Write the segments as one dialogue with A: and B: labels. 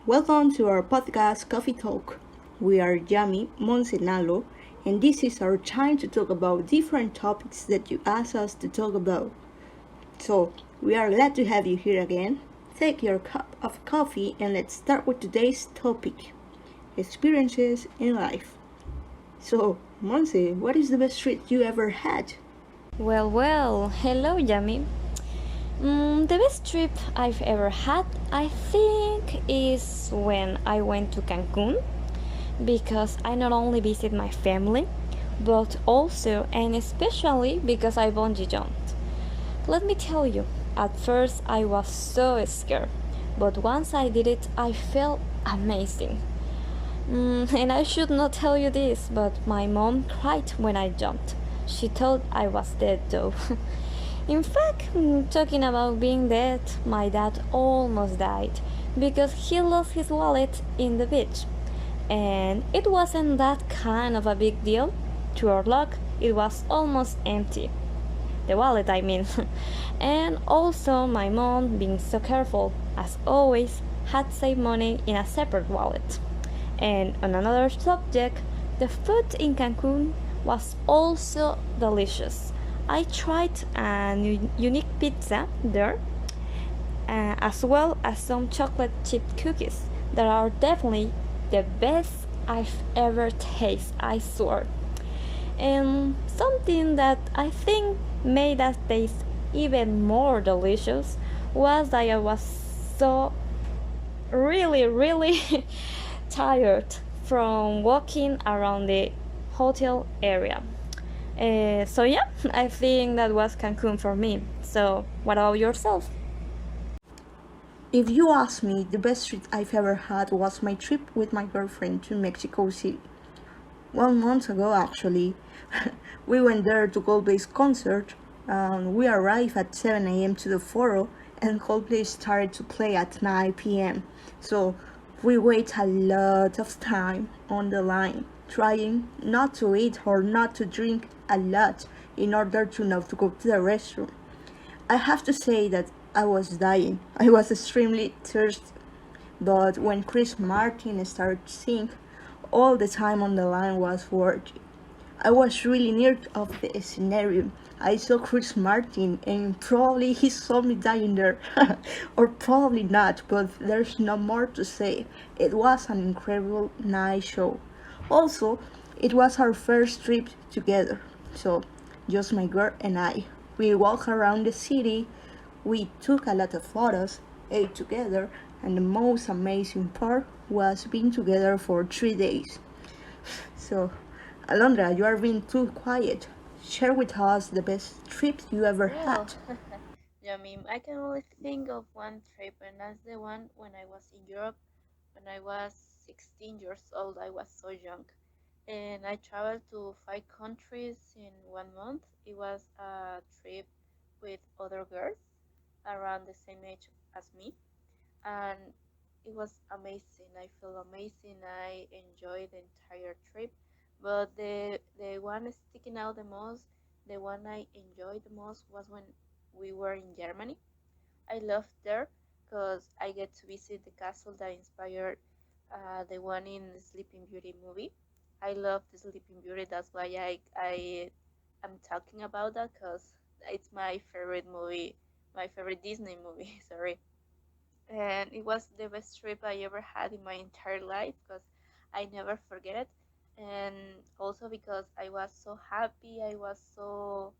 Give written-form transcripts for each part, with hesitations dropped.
A: Welcome to our podcast Coffee Talk. We are Yami, Monserrat, and this is our time to talk about different topics that you asked us to talk about. So, we are glad to have you here again. Take your cup of coffee and let's start with today's topic experiences in life. So, Monse, what is the best treat you ever had?
B: Hello Yami. The best trip I've ever had, I think, is when I went to Cancun because I not only visit my family, but also and especially because I bungee jumped. Let me tell you, at first I was so scared, but once I did it, I felt amazing. And I should not tell you this, but my mom cried when I jumped. She thought I was dead though. In fact, talking about being dead, my dad almost died because he lost his wallet in the beach. And it wasn't that kind of a big deal. To our luck, it was almost empty. The wallet, I mean. And also, my mom, being so careful, as always, had saved money in a separate wallet. And on another subject, the food in Cancun was also delicious. I tried a unique pizza there, as well as some chocolate chip cookies that are definitely the best I've ever tasted, I swear. And something that I think made that taste even more delicious was that I was so really tired from walking around the hotel area. So yeah, I think that was Cancun for me. So what about yourself?
A: If you ask me, the best treat I've ever had was my trip with my girlfriend to Mexico City. 1 month ago, actually, we went there to Coldplay's concert. We arrived at 7 a.m. to the foro, and Coldplay started to play at 9 p.m. So we wait a lot of time on the line, trying not to eat or not to drink a lot in order to not to go to the restroom. I have to say that I was dying. I was extremely thirsty. But when Chris Martin started to sing, all the time on the line was worth it. I was really near of the scenario. I saw Chris Martin and probably he saw me dying there. Or probably not, but there's no more to say. It was an incredible night show. Also, it was our first trip together. So, just my girl and I. We walked around the city, we took a lot of photos, ate together, and the most amazing part was being together for 3 days. So, Alondra, you are being too quiet. Share with us the best trip you ever
C: Well,
A: had.
C: yeah, I mean, I can only think of one trip, and that's the one when I was in Europe. When I was 16 years old, I was so young. And I traveled to 5 countries in 1 month. It was a trip with other girls around the same age as me. And it was amazing. I feel amazing. I enjoyed the entire trip. But the one sticking out the most, the one I enjoyed the most was when we were in Germany. I loved there because I get to visit the castle that inspired the one in the Sleeping Beauty movie. I love the Sleeping Beauty. That's why I am talking about that because it's my favorite movie, my favorite Disney movie. Sorry, and it was the best trip I ever had in my entire life because I never forget it. And also because I was so happy, I was so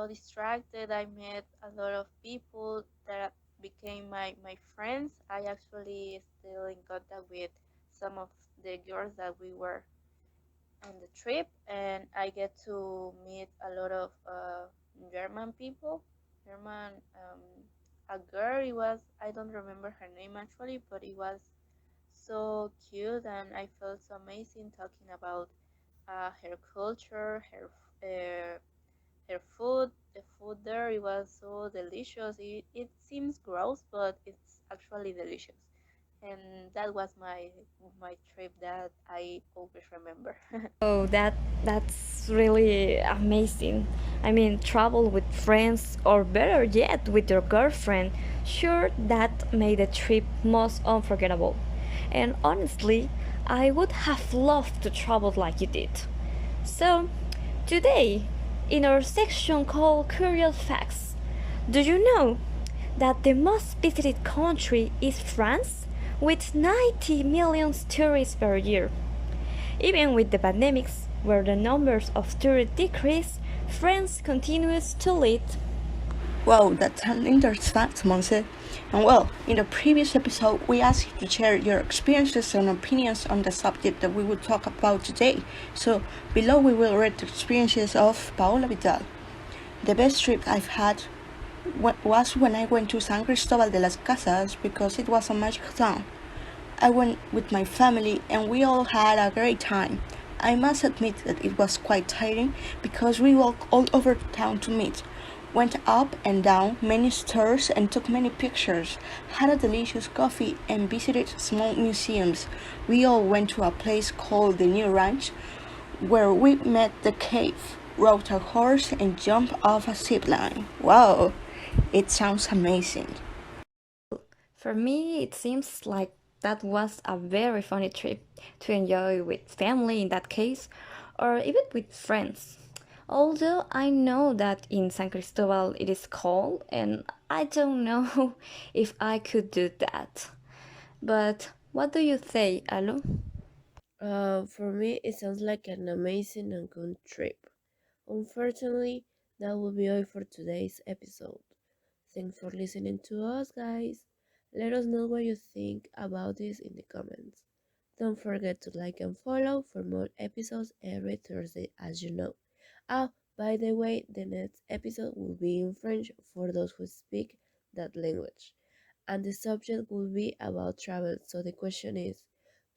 C: distracted. I met a lot of people that became my friends. I actually still in contact with some of the girls that we were on the trip, and I get to meet a lot of German people. German, a girl. It was I don't remember her name actually, but it was so cute, and I felt so amazing talking about her culture, uh, her food. The food there it was so delicious. It seems gross, but it's actually delicious. And that was my trip that I always remember.
B: Oh, that's really amazing. I mean, travel with friends or better yet, with your girlfriend. Sure, that made the trip most unforgettable. And honestly, I would have loved to travel like you did. So, today, in our section called Curious Facts, do you know that the most visited country is France, with 90 million tourists per year? Even with the pandemics, where the numbers of tourists decrease, France continues to lead.
A: Wow, that's an interesting fact, Monse. And well, in the previous episode, we asked you to share your experiences and opinions on the subject that we will talk about today. So, below we will read the experiences of Paola Vidal. The best trip I've had was when I went to San Cristobal de las Casas because it was a magical town. I went with my family and we all had a great time. I must admit that it was quite tiring because we walked all over town to meet, went up and down many stores and took many pictures, had a delicious coffee and visited small museums. We all went to a place called the New Ranch where we met the cave, rode a horse and jumped off a zip line. Wow, it sounds amazing.
B: For me, it seems like that was a very funny trip to enjoy with family in that case, or even with friends. Although I know that in San Cristobal it is cold, and I don't know if I could do that. But what do you say, Alu?
D: For me, it sounds like an amazing and good trip. Unfortunately, that will be all for today's episode. Thanks for listening to us, guys. Let us know what you think about this in the comments. Don't forget to like and follow for more episodes every Thursday, as you know. Oh, by the way, the next episode will be in French for those who speak that language. And the subject will be about travel. So the question is,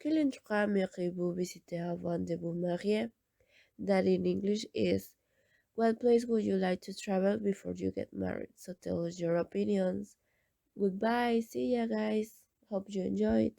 D: quel endroit aimeriez-vous visiter avant de vous marier? That in English is, what place would you like to travel before you get married? So tell us your opinions. Goodbye. See ya, guys. Hope you enjoyed.